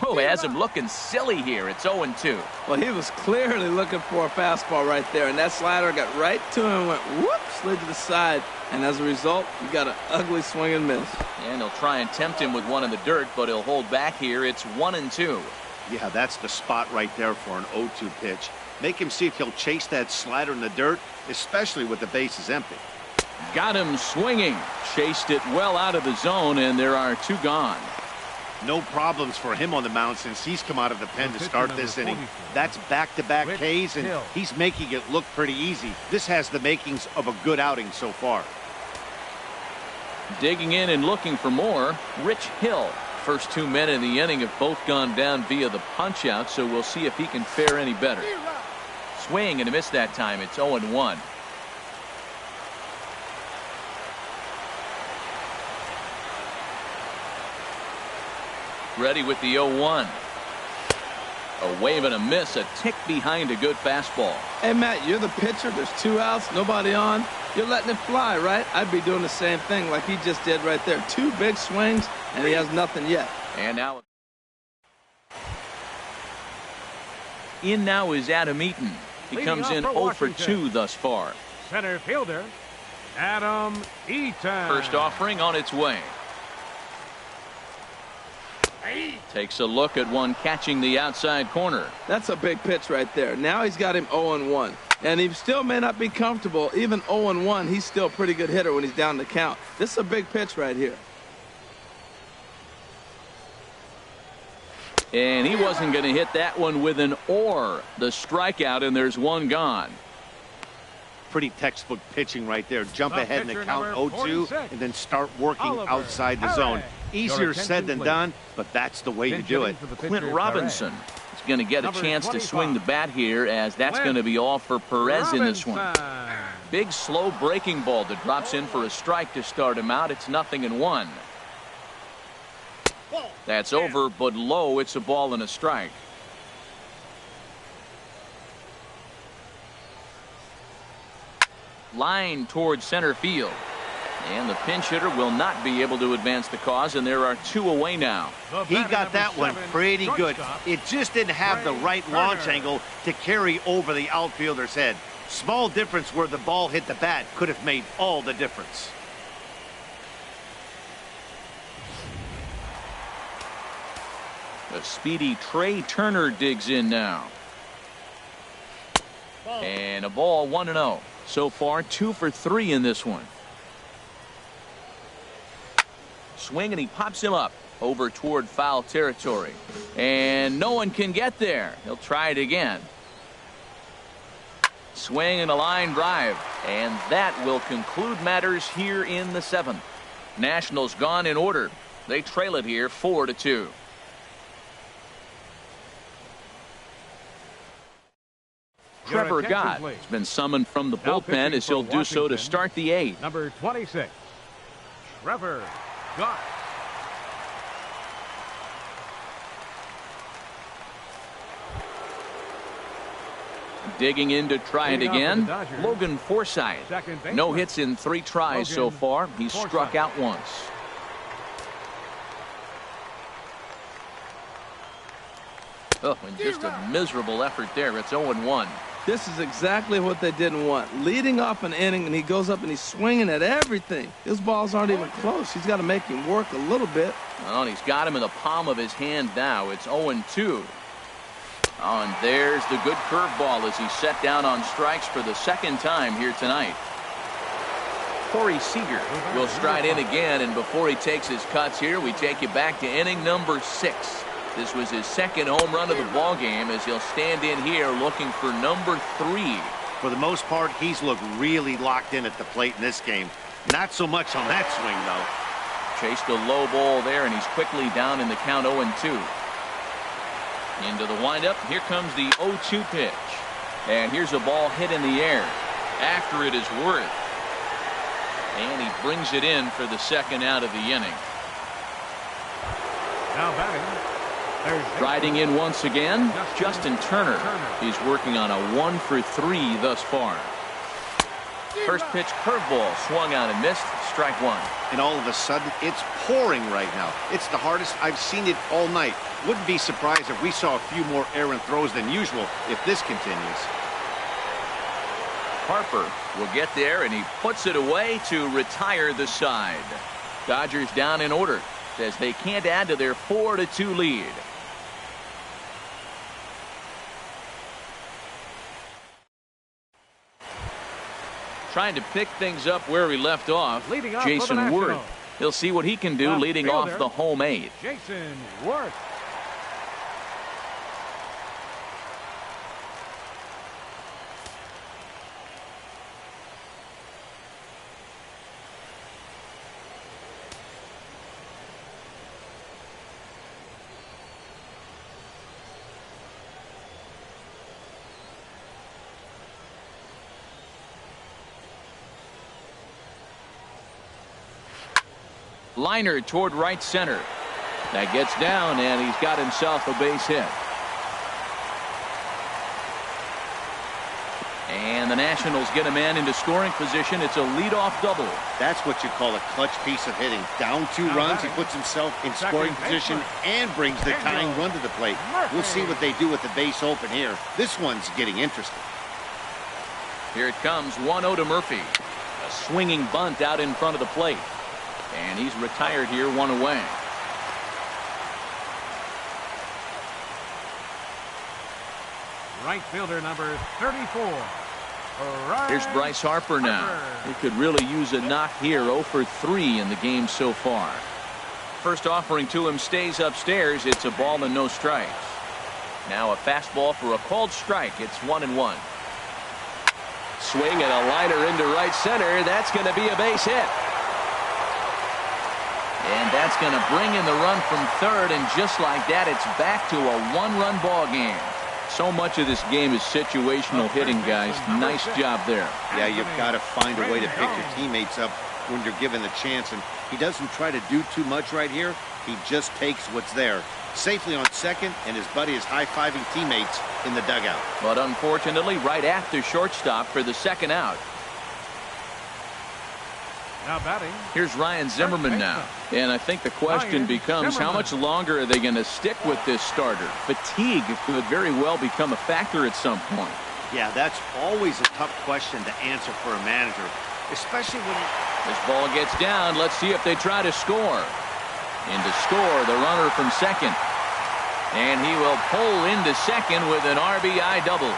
Speaker 2: Oh, has him looking silly here. It's 0-2.
Speaker 3: Well, he was clearly looking for a fastball right there, and that slider got right to him and went whoop, slid to the side, and as a result, you got an ugly swing and miss.
Speaker 2: And he'll try and tempt him with one in the dirt, but he'll hold back here. It's 1-2.
Speaker 4: Yeah, that's the spot right there for an 0-2 pitch. Make him see if he'll chase that slider in the dirt, especially with the bases empty.
Speaker 2: Got him swinging. Chased it well out of the zone, and there are 2 gone.
Speaker 4: No problems for him on the mound since he's come out of the pen to start this inning. That's back-to-back Ks, and he's making it look pretty easy. This has the makings of a good outing so far.
Speaker 2: Digging in and looking for more, Rich Hill. First 2 men in the inning have both gone down via the punch-out, so we'll see if he can fare any better. Swing and a miss that time. It's 0-1. Ready with the 0-1. A wave and a miss, a tick behind a good fastball.
Speaker 3: Hey, Matt, you're the pitcher. There's 2 outs, nobody on. You're letting it fly, right? I'd be doing the same thing like he just did right there. 2 big swings, and he has nothing yet.
Speaker 2: And now in now is Adam Eaton. He comes in 0 for 2 thus far.
Speaker 1: Center fielder, Adam Eaton.
Speaker 2: First offering on its way. Takes a look at one catching the outside corner.
Speaker 3: That's a big pitch right there. Now he's got him 0-1. And he still may not be comfortable. Even 0-1, he's still a pretty good hitter when he's down the count. This is a big pitch right here.
Speaker 2: And he wasn't going to hit that one with an or. The strikeout, and there's 1 gone.
Speaker 4: Pretty textbook pitching right there. Jump ahead in the count 0-2 and then start working outside the zone. Easier said than done, but that's the way you do it.
Speaker 2: Clint Robinson is going to get a chance to swing the bat here, as that's going to be all for Perez in this one. Big slow breaking ball that drops in for a strike to start him out. It's 0-1. That's over, but low. It's a ball and a strike. Line towards center field. And the pinch hitter will not be able to advance the cause, and there are 2 away now.
Speaker 4: He got that one pretty good. It just didn't have the right launch angle to carry over the outfielder's head. Small difference where the ball hit the bat could have made all the difference.
Speaker 2: The speedy Trey Turner digs in now. And a ball, 1-0. So far, 2 for 3 in this one. Swing, and he pops him up over toward foul territory. And no one can get there. He'll try it again. Swing and a line drive. And that will conclude matters here in the 7th. Nationals gone in order. They trail it here 4-2. Trevor Gott has been summoned from the bullpen, as he'll do so to start the 8th.
Speaker 1: Number 26, Trevor Gott.
Speaker 2: Digging in to try it again, Logan Forsythe. No hits in 3 tries so far. He's struck out once. Oh, and just a miserable effort there. It's 0-1.
Speaker 3: This is exactly what they didn't want. Leading off an inning, and he goes up and he's swinging at everything. His balls aren't even close. He's got to make him work a little bit.
Speaker 2: Oh, and he's got him in the palm of his hand now. It's 0-2. Oh, and there's the good curveball as he's set down on strikes for the 2nd time here tonight. Corey Seager will stride in again, and before he takes his cuts here, we take you back to inning number 6. This was his second home run of the ball game as he'll stand in here looking for number 3.
Speaker 4: For the most part, he's looked really locked in at the plate in this game. Not so much on that swing, though.
Speaker 2: Chased a low ball there, and he's quickly down in the count 0-2. Into the windup. Here comes the 0-2 pitch. And here's a ball hit in the air. After it is Worth. And he brings it in for the second out of the inning.
Speaker 1: Now batting.
Speaker 2: Riding in once again, Justin Turner. He's working on a 1 for 3 thus far. First pitch curveball swung out and missed. Strike 1.
Speaker 4: And all of a sudden, it's pouring right now. It's the hardest I've seen it all night. Wouldn't be surprised if we saw a few more errant throws than usual if this continues.
Speaker 2: Harper will get there, and he puts it away to retire the side. Dodgers down in order as they can't add to their 4-2 lead. Trying to pick things up where we left off.
Speaker 1: Leading off for the
Speaker 2: Jason
Speaker 1: Nationals.
Speaker 2: Worth. He'll see what he can do
Speaker 1: Left
Speaker 2: leading off
Speaker 1: fielder,
Speaker 2: the home 8.
Speaker 1: Jason Worth.
Speaker 2: Liner toward right center. That gets down, and he's got himself a base hit. And the Nationals get a man into scoring position. It's a leadoff double.
Speaker 4: That's what you call a clutch piece of hitting. Down 2 runs, he puts himself in scoring position and brings the tying run to the plate. We'll see what they do with the base open here. This one's getting interesting.
Speaker 2: Here it comes, 1-0 to Murphy. A swinging bunt out in front of the plate. And he's retired here, 1 away.
Speaker 1: Right fielder number 34.
Speaker 2: Here's Bryce Harper now. He could really use a knock here. 0 for 3 in the game so far. First offering to him stays upstairs. It's a ball and no strikes. Now a fastball for a called strike. It's 1-1. Swing and a liner into right center. That's going to be a base hit. And that's going to bring in the run from third, and just like that, it's back to a 1-run ball game. So much of this game is situational hitting, guys. Nice job there.
Speaker 4: Yeah, you've got to find a way to pick your teammates up when you're given the chance, and he doesn't try to do too much right here. He just takes what's there. Safely on second, and his buddy is high-fiving teammates in the dugout.
Speaker 2: But unfortunately, right after shortstop for the second out.
Speaker 1: Now batting.
Speaker 2: Here's Ryan Zimmerman now. And I think the question becomes, how much longer are they going to stick with this starter? Fatigue could very well become a factor at some point.
Speaker 4: Yeah, that's always a tough question to answer for a manager, especially when
Speaker 2: this ball gets down. Let's see if they try to score. And to score, the runner from second. And he will pull into second with an RBI double.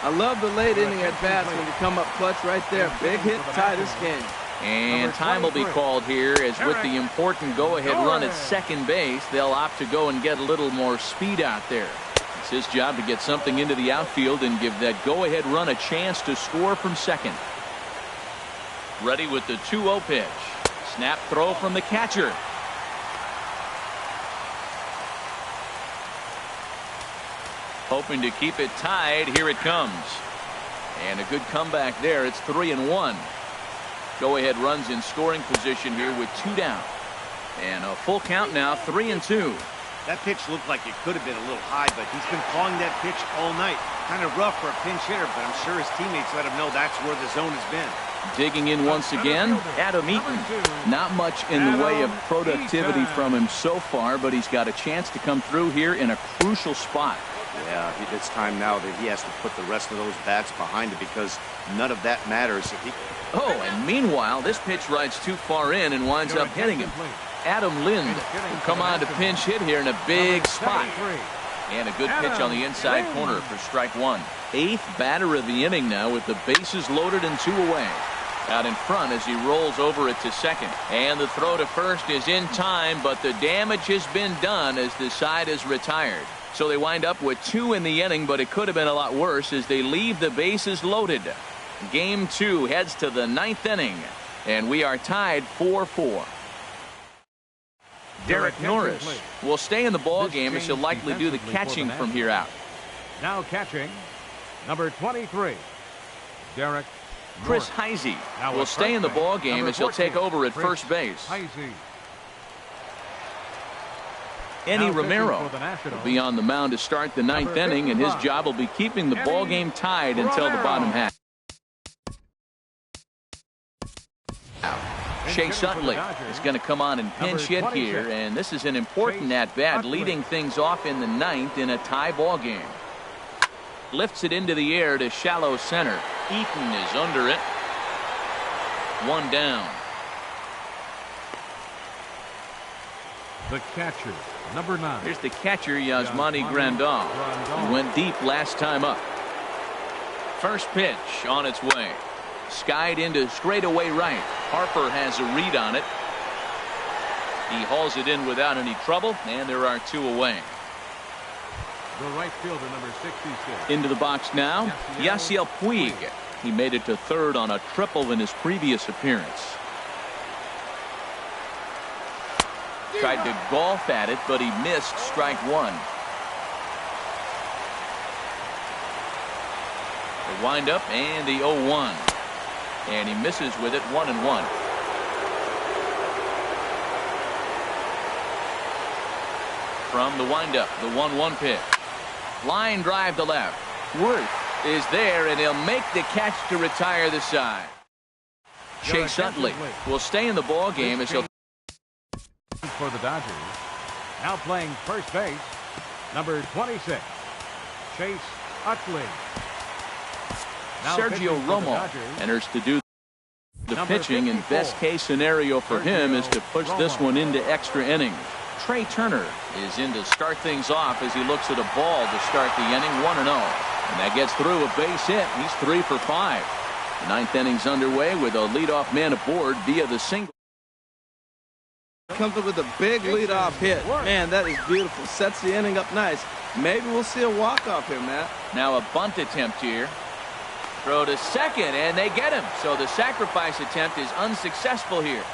Speaker 3: I love the late inning at bats when you come up clutch right there. Big hit, tie this game.
Speaker 2: And time will be called here, as with the important go-ahead run at second base, they'll opt to go and get a little more speed out there. It's his job to get something into the outfield and give that go-ahead run a chance to score from second. Ready with the 2-0 pitch. Snap throw from the catcher. Hoping to keep it tied. Here it comes. And a good comeback there. It's 3-1. Go-ahead runs in scoring position here with 2 down. And a full count now, 3-2.
Speaker 4: that pitch looked like it could have been a little high, but he's been calling that pitch all night. Kind of rough for a pinch hitter, but I'm sure his teammates let him know that's where the zone has been.
Speaker 2: Digging in once again, Adam Eaton. Not much in the way of productivity from him so far, but he's got a chance to come through here in a crucial spot.
Speaker 4: Yeah, it's time now that he has to put the rest of those bats behind it, because none of that matters if he...
Speaker 2: Oh, and meanwhile, this pitch rides too far in and winds up hitting him. Adam Lind will come on to pinch hit here in a big spot. And a good pitch on the inside corner for strike one. 8th batter of the inning now with the bases loaded and 2 away. Out in front as he rolls over it to second. And the throw to first is in time, but the damage has been done as the side is retired. So they wind up with 2 in the inning, but it could have been a lot worse as they leave the bases loaded. Game 2 heads to the 9th inning, and we are tied 4-4. Derek Norris will stay in the ball game as he'll likely do the catching from here out.
Speaker 1: Now catching, number 23, Derek
Speaker 2: Chris
Speaker 1: Norris.
Speaker 2: Heisey will stay in the ball game as he'll take over at first base. Eddie Romero will be on the mound to start the 9th inning, and his job will be keeping the ball game tied until the bottom half. Chase Utley is going to come on and pinch hit here, and this is an important at-bat, leading things off in the 9th in a tie ball game. Lifts it into the air to shallow center. Eaton is under it. 1 down.
Speaker 1: The catcher, number 9.
Speaker 2: Here's the catcher, Yasmani Grandal. He went deep last time up. First pitch on its way. Skied into straightaway right. Harper has a read on it. He hauls it in without any trouble, and there are 2 away.
Speaker 1: The right fielder, number 66.
Speaker 2: Into the box now, Yasiel Puig. He made it to third on a triple in his previous appearance. Tried to golf at it, but he missed strike 1. The windup and the 0-1. And he misses with it, 1-1. From the windup, the 1-1 pitch. Line drive to left. Worth is there, and he'll make the catch to retire the side. Chase Utley will stay in the ball game as he'll
Speaker 1: for the Dodgers. Now playing first base, number 26, Chase Utley.
Speaker 2: Sergio Romo enters to do the pitching, and best case scenario for him is to push this one into extra innings. Trey Turner is in to start things off as he looks at a ball to start the inning, 1-0. And that gets through a base hit. He's 3 for 5. The 9th inning's underway with a leadoff man aboard via the single.
Speaker 3: Comes up with a big leadoff hit. Man, that is beautiful. Sets the inning up nice. Maybe we'll see a walk-off here, Matt.
Speaker 2: Now a bunt attempt here. Throw to second, and they get him. So the sacrifice attempt is unsuccessful here.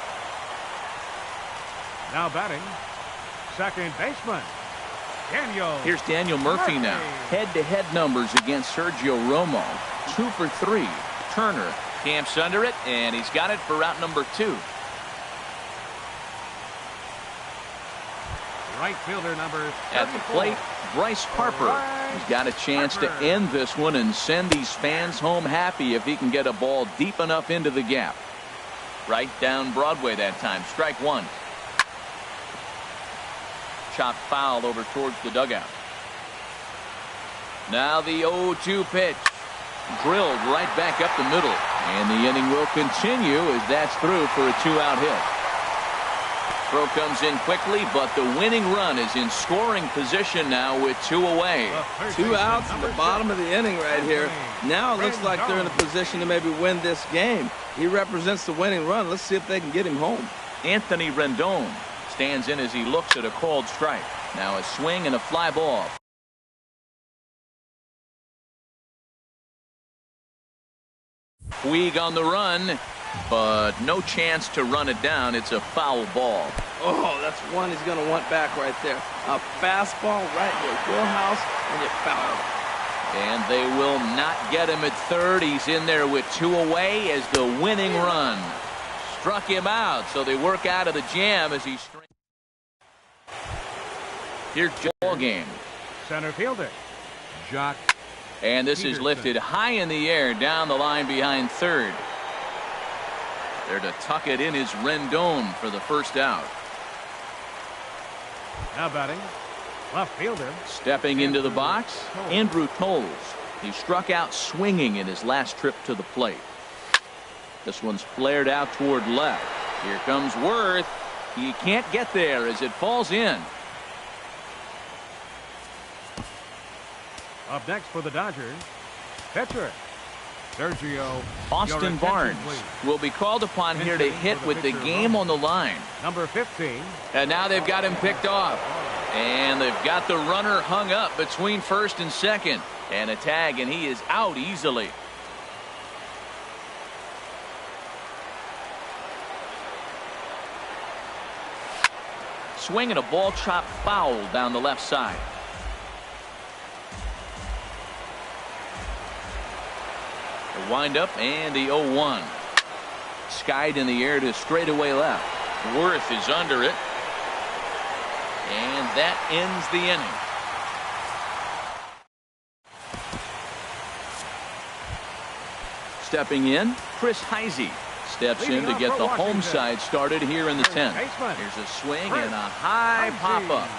Speaker 1: Now batting, second baseman, Daniel.
Speaker 2: Here's Daniel Murphy now. Head-to-head numbers against Sergio Romo. 2 for 3. Turner camps under it, and he's got it for route number 2.
Speaker 1: Right fielder number 34.
Speaker 2: At the plate, Bryce Harper. He's got a chance to end this one and send these fans home happy if he can get a ball deep enough into the gap. Right down Broadway that time. Strike 1. Chopped foul over towards the dugout. Now the 0-2 pitch. Drilled right back up the middle. And the inning will continue as that's through for a 2-out hit. Throw comes in quickly, but the winning run is in scoring position now with 2 away.
Speaker 3: 2 outs in the bottom of the inning right here. Now it looks like they're in a position to maybe win this game. He represents the winning run. Let's see if they can get him home.
Speaker 2: Anthony Rendon stands in as he looks at a called strike. Now a swing and a fly ball. Puig on the run, but no chance to run it down. It's a foul ball.
Speaker 3: Oh, that's one he's going to want back right there. A fastball right in your wheelhouse, and you foul it.
Speaker 2: And they will not get him at third. He's in there with 2 away as the winning run struck him out. So they work out of the jam as he strings. Here's ball game.
Speaker 1: Center fielder, Jock.
Speaker 2: And this is lifted high in the air down the line behind third. There to tuck it in is Rendon for the first out.
Speaker 1: Now batting, left fielder.
Speaker 2: Stepping into the box, Andrew Toles. He struck out swinging in his last trip to the plate. This one's flared out toward left. Here comes Worth. He can't get there as it falls in.
Speaker 1: Up next for the Dodgers, Pitcher, Sergio. Your
Speaker 2: Austin
Speaker 1: attention,
Speaker 2: Barnes
Speaker 1: please.
Speaker 2: will be called upon here to
Speaker 1: Entering
Speaker 2: hit
Speaker 1: for
Speaker 2: with the
Speaker 1: pitcher,
Speaker 2: game
Speaker 1: Roman.
Speaker 2: on the line.
Speaker 1: Number 15.
Speaker 2: And now they've got him picked off. And they've got the runner hung up between first and second. And a tag, and he is out easily. Swinging a ball chopped foul down the left side. The windup and the 0-1. Skied in the air to straightaway left. Worth is under it. And that ends the inning. Stepping in, Chris Heisey steps in to get the home side started here in the 10th. Here's a swing and a high pop-up.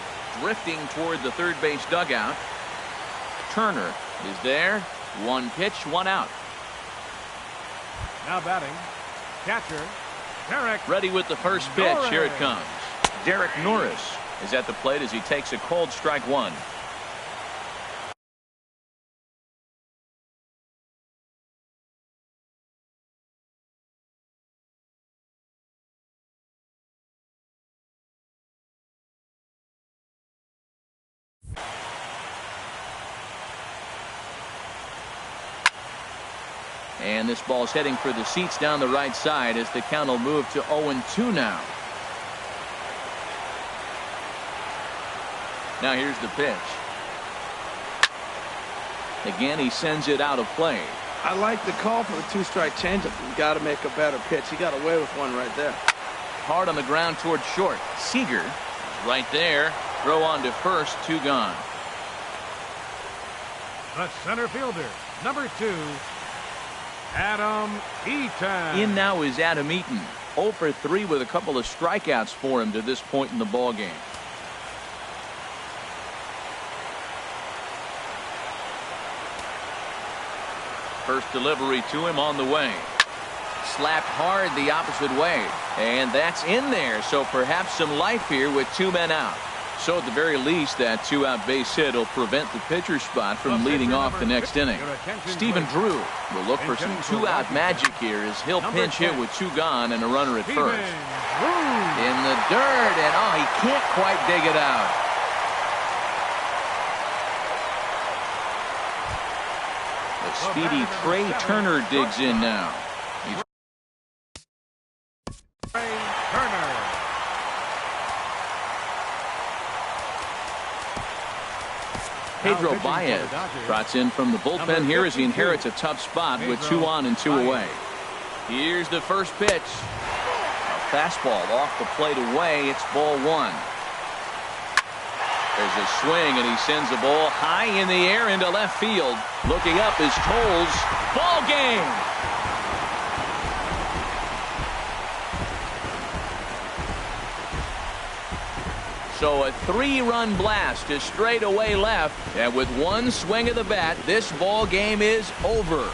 Speaker 2: Drifting toward the third base dugout. Turner is there. One pitch, one out.
Speaker 1: Now batting, catcher, Derek.
Speaker 2: Ready with the first pitch. Here it comes. Derek Norris is at the plate as he takes a cold strike one. And this ball's heading for the seats down the right side as the count will move to 0-2 now. Now here's the pitch. Again, he sends it out of play.
Speaker 3: I like the call for the two-strike changeup. You got to make a better pitch. He got away with one right there.
Speaker 2: Hard on the ground toward short. Seager is right there. Throw on to first, two gone.
Speaker 1: The center fielder, number 2, Adam Eaton.
Speaker 2: In now is Adam Eaton. 0 for 3 with a couple of strikeouts for him to this point in the ball game. First delivery to him on the way. Slapped hard the opposite way. And that's in there. So perhaps some life here with 2 men out. So at the very least, that 2-out base hit will prevent the pitcher spot from leading off the next inning. Stephen Drew will look for some 2-out magic here as he'll pinch hit with 2 gone and a runner at first. In the dirt, and oh, he can't quite dig it out. The speedy Trey Turner digs in now.
Speaker 1: Trey Turner.
Speaker 2: Pedro Baez trots in from the bullpen here as he inherits a tough spot with 2 on and 2 away. Here's the first pitch. A fastball off the plate away. It's ball 1. There's a swing, and he sends the ball high in the air into left field. Looking up is Toles. Ball game. So a 3-run blast to straightaway left, and with 1 swing of the bat, this ball game is over.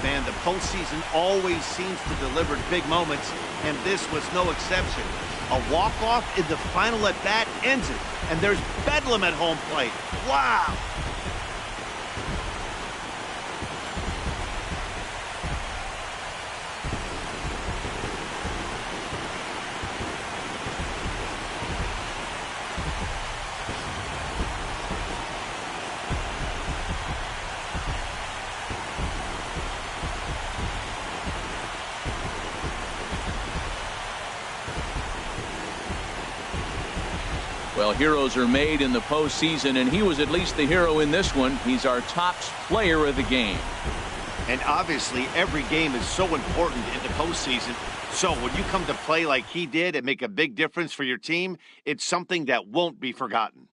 Speaker 4: Man, the postseason always seems to deliver big moments, and this was no exception. A walk-off in the final at-bat ends it, and there's bedlam at home plate. Wow!
Speaker 2: Well, heroes are made in the postseason, and he was at least the hero in this one. He's our top player of the game.
Speaker 4: And obviously, every game is so important in the postseason. So when you come to play like he did and make a big difference for your team, it's something that won't be forgotten.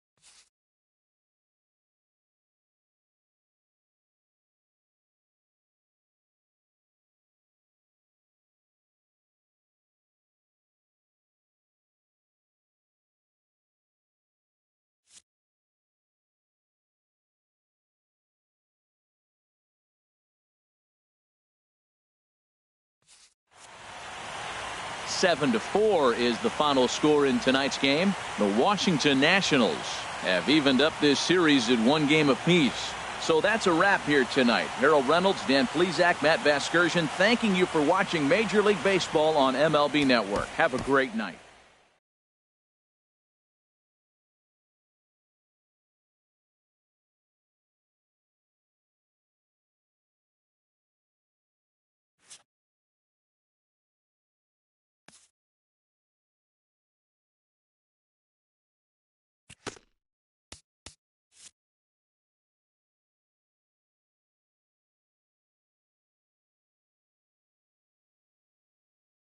Speaker 2: 7-4 is the final score in tonight's game. The Washington Nationals have evened up this series at 1 game apiece. So that's a wrap here tonight. Harold Reynolds, Dan Plesac, Matt Vasgersian, thanking you for watching Major League Baseball on MLB Network. Have a great night.